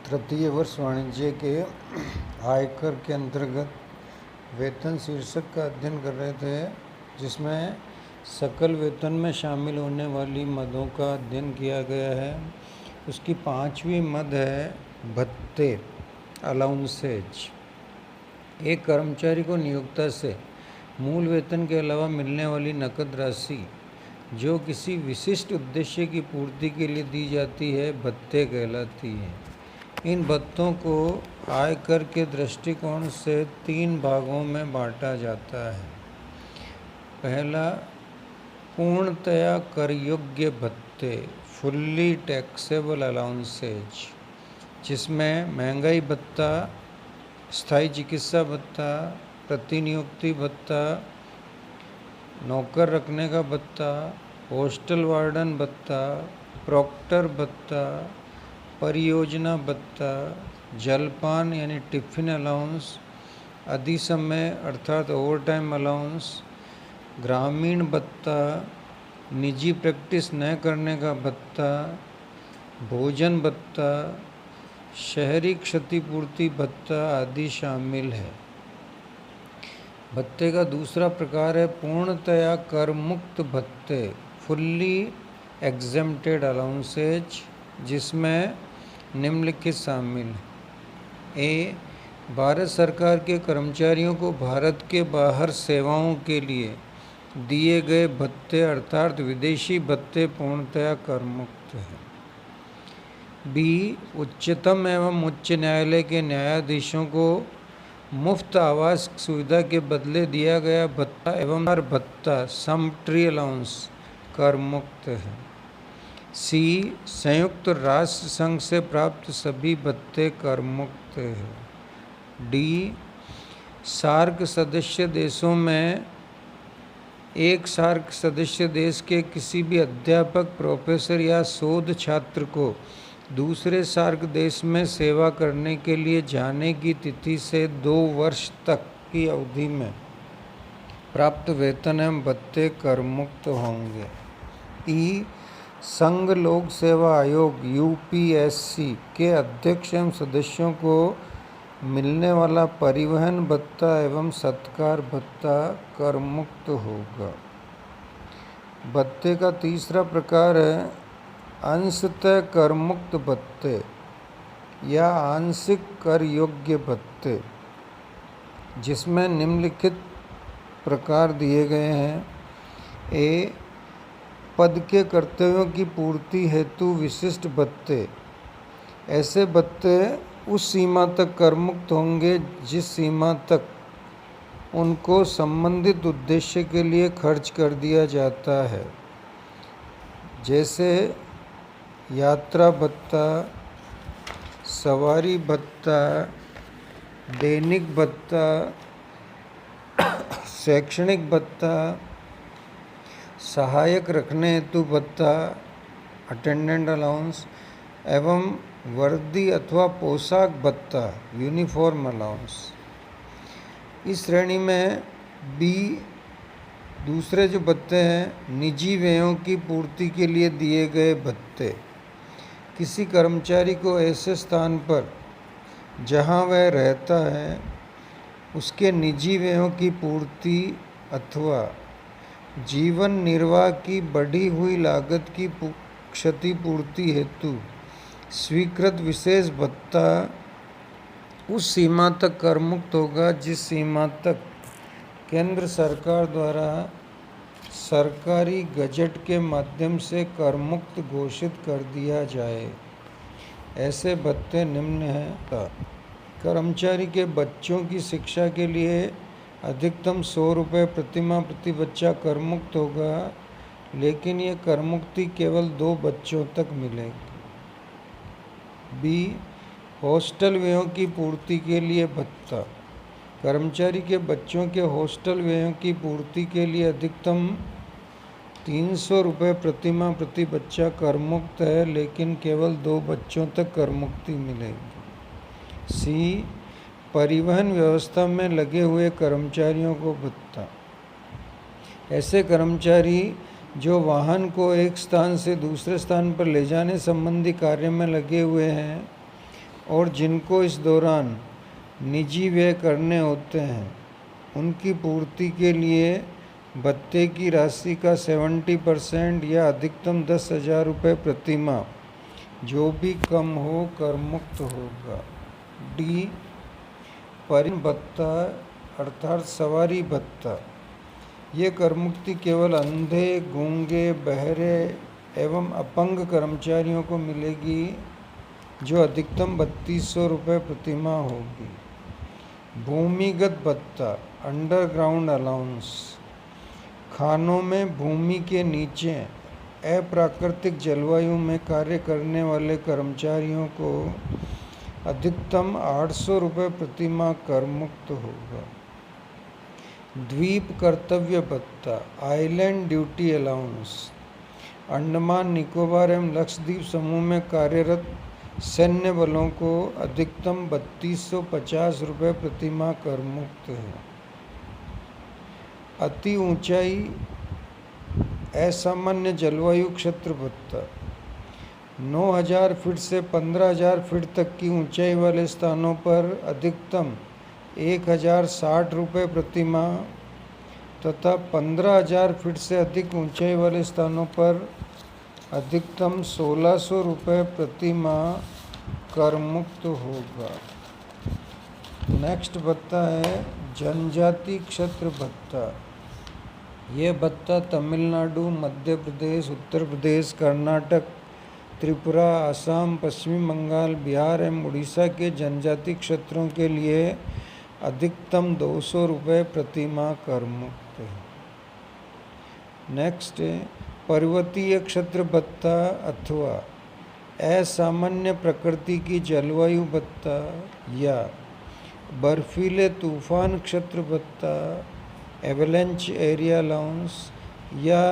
तृतीय वर्ष वाणिज्य के आयकर के अंतर्गत वेतन शीर्षक का अध्ययन कर रहे थे, जिसमें सकल वेतन में शामिल होने वाली मदों का अध्ययन किया गया है। उसकी 5वीं मद है भत्ते, अलाउंसेज। एक कर्मचारी को नियोक्ता से मूल वेतन के अलावा मिलने वाली नकद राशि जो किसी विशिष्ट उद्देश्य की पूर्ति के लिए दी जाती है, भत्ते कहलाती है। इन भत्तों को आयकर के दृष्टिकोण से 3 भागों में बांटा जाता है। पहला, पूर्णतया कर योग्य भत्ते, फुल्ली टैक्सेबल अलाउंसेज, जिसमें महंगाई भत्ता, स्थायी चिकित्सा भत्ता, प्रतिनियुक्ति भत्ता, नौकर रखने का भत्ता, हॉस्टल वार्डन भत्ता, प्रॉक्टर भत्ता, परियोजना भत्ता, जलपान यानी टिफिन अलाउंस, अधिसमय अर्थात ओवरटाइम अलाउंस, ग्रामीण भत्ता, निजी प्रैक्टिस न करने का भत्ता, भोजन भत्ता, शहरी क्षतिपूर्ति भत्ता आदि शामिल है। भत्ते का दूसरा प्रकार है पूर्णतया कर मुक्त भत्ते, फुल्ली एग्जेम्प्टेड अलाउंसेज, जिसमें निम्नलिखित शामिल है। ए, भारत सरकार के कर्मचारियों को भारत के बाहर सेवाओं के लिए दिए गए भत्ते अर्थात विदेशी भत्ते पूर्णतया कर मुक्त है। बी, उच्चतम एवं उच्च न्यायालय के न्यायाधीशों को मुफ्त आवास सुविधा के बदले दिया गया भत्ता एवं भत्ता समट्री अलाउंस कर मुक्त है। सी, संयुक्त राष्ट्र संघ से प्राप्त सभी भत्ते कर मुक्त है। डी, सार्क सदस्य देशों में एक सार्क सदस्य देश के किसी भी अध्यापक, प्रोफेसर या शोध छात्र को दूसरे सार्क देश में सेवा करने के लिए जाने की तिथि से 2 वर्ष तक की अवधि में प्राप्त वेतन एवं भत्ते कर मुक्त होंगे। ई, संघ लोक सेवा आयोग यूपीएससी के अध्यक्ष एवं सदस्यों को मिलने वाला परिवहन भत्ता एवं सत्कार भत्ता कर मुक्त होगा। भत्ते का तीसरा प्रकार है अंशतः कर मुक्त भत्ते या आंशिक कर योग्य भत्ते, जिसमें निम्नलिखित प्रकार दिए गए हैं। ए, पद के कर्तव्यों की पूर्ति हेतु विशिष्ट भत्ते। ऐसे भत्ते उस सीमा तक कर मुक्त होंगे जिस सीमा तक उनको संबंधित उद्देश्य के लिए खर्च कर दिया जाता है, जैसे यात्रा भत्ता, सवारी भत्ता, दैनिक भत्ता, शैक्षणिक भत्ता, सहायक रखने हेतु भत्ता, अटेंडेंट अलाउंस एवं वर्दी अथवा पोशाक भत्ता, यूनिफॉर्म अलाउंस। इस श्रेणी में बी, दूसरे जो भत्ते हैं, निजी व्ययों की पूर्ति के लिए दिए गए भत्ते। किसी कर्मचारी को ऐसे स्थान पर जहां वह रहता है उसके निजी व्ययों की पूर्ति अथवा जीवन निर्वाह की बढ़ी हुई लागत की क्षतिपूर्ति हेतु स्वीकृत विशेष भत्ता उस सीमा तक कर मुक्त होगा जिस सीमा तक केंद्र सरकार द्वारा सरकारी गजट के माध्यम से कर मुक्त घोषित कर दिया जाए। ऐसे भत्ते निम्न हैं। कर्मचारी के बच्चों की शिक्षा के लिए अधिकतम 100 रुपये प्रति माह प्रति बच्चा कर मुक्त होगा, लेकिन ये कर मुक्ति केवल 2 बच्चों तक मिलेगी। बी, हॉस्टल व्ययों की पूर्ति के लिए भत्ता। कर्मचारी के बच्चों के हॉस्टल व्ययों की पूर्ति के लिए अधिकतम 300 रुपये प्रति माह प्रति बच्चा कर मुक्त है, लेकिन केवल 2 बच्चों तक कर मुक्ति मिलेगी। सी, परिवहन व्यवस्था में लगे हुए कर्मचारियों को भत्ता। ऐसे कर्मचारी जो वाहन को एक स्थान से दूसरे स्थान पर ले जाने संबंधी कार्य में लगे हुए हैं और जिनको इस दौरान निजी व्यय करने होते हैं उनकी पूर्ति के लिए भत्ते की राशि का 70% या अधिकतम 10,000 रुपये प्रति माह जो भी कम हो कर मुक्त होगा। डी, परिवहन भत्ता अर्थात सवारी भत्ता। ये करमुक्ति केवल अंधे, गूंगे, बहरे एवं अपंग कर्मचारियों को मिलेगी जो अधिकतम 3200 रुपये प्रति माह होगी। भूमिगत भत्ता अंडरग्राउंड अलाउंस। खानों में भूमि के नीचे अप्राकृतिक जलवायु में कार्य करने वाले कर्मचारियों को अधिकतम 800 रुपये प्रति माह कर मुक्त होगा। द्वीप कर्तव्य भत्ता island duty allowance. Andaman Nicobar एवं लक्षद्वीप समूह में कार्यरत सैन्य बलों को अधिकतम 3250 रुपये प्रति माह कर मुक्त है। अति ऊंचाई असामान्य जलवायु क्षेत्र भत्ता 9000 फीट से 15,000 फीट तक की ऊंचाई वाले स्थानों पर अधिकतम 1060 रुपये प्रति माह तथा 15,000 फीट से अधिक ऊंचाई वाले स्थानों पर अधिकतम 1600 रुपये प्रति माह कर मुक्त होगा। नेक्स्ट भत्ता है जनजाति क्षेत्र भत्ता। ये भत्ता तमिलनाडु, मध्य प्रदेश, उत्तर प्रदेश, कर्नाटक, त्रिपुरा, असम, पश्चिमी बंगाल, बिहार एवं उड़ीसा के जनजाति क्षेत्रों के लिए अधिकतम 200 रुपये प्रति माह कर मुक्त है। नेक्स्ट पर्वतीय क्षेत्र भत्ता अथवा असामान्य प्रकृति की जलवायु भत्ता या बर्फीले तूफान क्षेत्र भत्ता एवलेंच एरिया अलाउंस या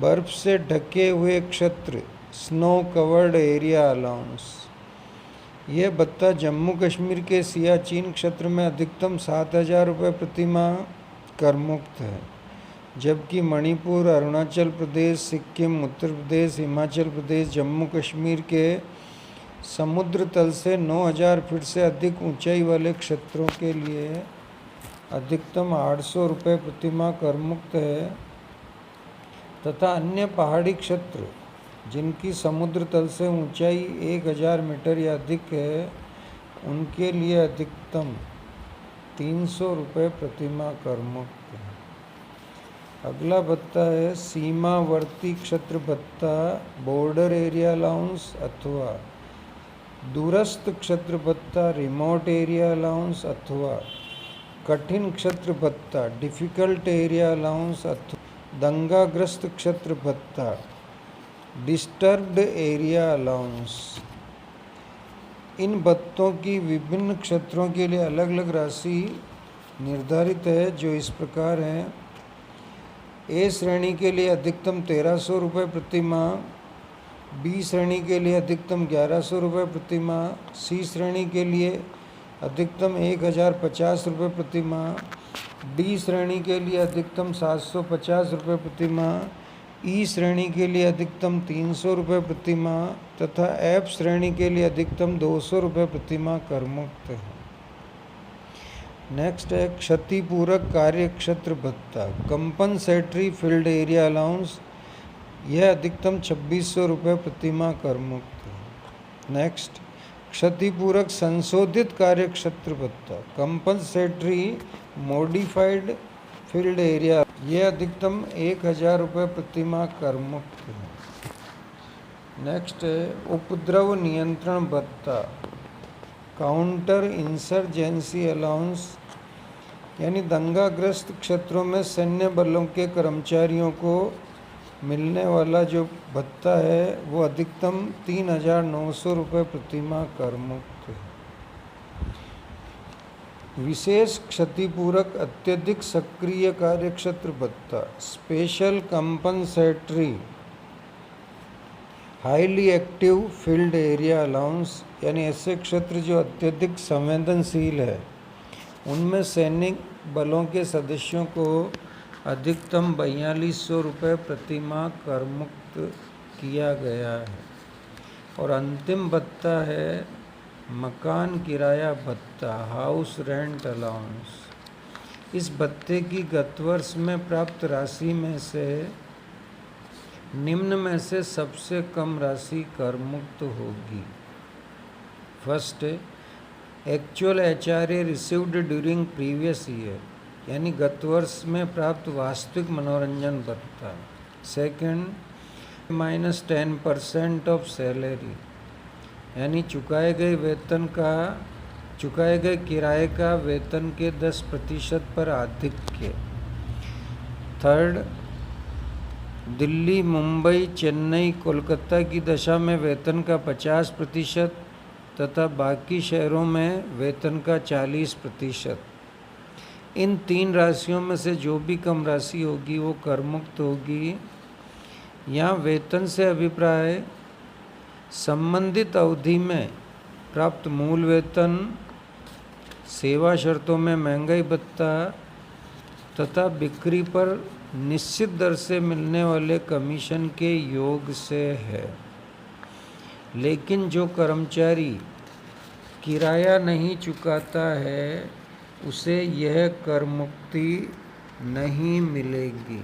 बर्फ से ढके हुए क्षेत्र स्नो कवर्ड एरिया अलाउंस। यह भत्ता जम्मू कश्मीर के सियाचिन क्षेत्र में अधिकतम 7,000 रुपये प्रति माह कर मुक्त है, जबकि मणिपुर, अरुणाचल प्रदेश, सिक्किम, उत्तर प्रदेश, हिमाचल प्रदेश, जम्मू कश्मीर के समुद्र तल से 9000 फीट से अधिक ऊंचाई वाले क्षेत्रों के लिए अधिकतम 800 रुपये प्रति माह कर मुक्त है तथा अन्य पहाड़ी क्षेत्र जिनकी समुद्र तल से ऊंचाई 1000 मीटर या अधिक है उनके लिए अधिकतम 300 रुपये प्रति माह कर मुक्त है। अगला भत्ता है सीमावर्ती क्षेत्र भत्ता बॉर्डर एरिया अलाउंस अथवा दूरस्थ क्षेत्र भत्ता रिमोट एरिया अलाउंस अथवा कठिन क्षेत्र भत्ता डिफ़िकल्ट एरिया अलाउंस अथवा दंगाग्रस्त क्षेत्र भत्ता डिस्टर्ब्ड एरिया अलाउंस। इन भत्तों की विभिन्न क्षेत्रों के लिए अलग अलग राशि निर्धारित है जो इस प्रकार हैं। ए श्रेणी के लिए अधिकतम 1300 रुपये प्रति माह, बी श्रेणी के लिए अधिकतम 1100 रुपये प्रति माह, सी श्रेणी के लिए अधिकतम 1050 रुपये प्रति माह, डी श्रेणी के लिए अधिकतम 750 रुपये प्रति माह, ई श्रेणी के लिए अधिकतम 300 रुपये प्रति माह तथा एफ श्रेणी के लिए अधिकतम 200 रुपये प्रति माह कर मुक्त है। नेक्स्ट है क्षतिपूरक कार्य क्षेत्र भत्ता कंपनसेटरी फील्ड एरिया अलाउंस। यह अधिकतम 2600 रुपये प्रति माह कर मुक्त है। नेक्स्ट क्षतिपूरक संशोधित कार्य क्षेत्र भत्ता कंपनसेटरी मॉडिफाइड फील्ड एरिया, यह अधिकतम 1000 रुपये प्रति माह कर मुक्त है। नेक्स्ट है उपद्रव नियंत्रण भत्ता काउंटर इंसर्जेंसी अलाउंस, यानी दंगाग्रस्त क्षेत्रों में सैन्य बलों के कर्मचारियों को मिलने वाला जो भत्ता है वो अधिकतम 3,900 रुपये प्रति माह कर मुक्त है। विशेष क्षतिपूरक अत्यधिक सक्रिय कार्यक्षेत्र भत्ता special compensatory highly active field area allowance, यानी ऐसे क्षेत्र जो अत्यधिक संवेदनशील है उनमें सैनिक बलों के सदस्यों को अधिकतम 4200 रुपये प्रति माह कर मुक्त किया गया है। और अंतिम भत्ता है मकान किराया भत्ता, हाउस रेंट अलाउंस। इस भत्ते की गत वर्ष में प्राप्त राशि में से निम्न में से सबसे कम राशि कर मुक्त होगी। First, actual HRA received during previous year, यानी गत वर्ष में प्राप्त वास्तविक मनोरंजन भत्ता। सेकंड, -10% ऑफ सैलरी, यानी चुकाए गए किराए का वेतन के 10% पर आधिक्य। थर्ड, दिल्ली, मुंबई, चेन्नई, कोलकाता की दशा में वेतन का 50% तथा बाकी शहरों में वेतन का 40%। इन 3 राशियों में से जो भी कम राशि होगी वो कर मुक्त होगी। यहाँ वेतन से अभिप्राय संबंधित अवधि में प्राप्त मूल वेतन, सेवा शर्तों में महंगाई भत्ता तथा बिक्री पर निश्चित दर से मिलने वाले कमीशन के योग से है। लेकिन जो कर्मचारी किराया नहीं चुकाता है उसे यह कर मुक्ति नहीं मिलेगी।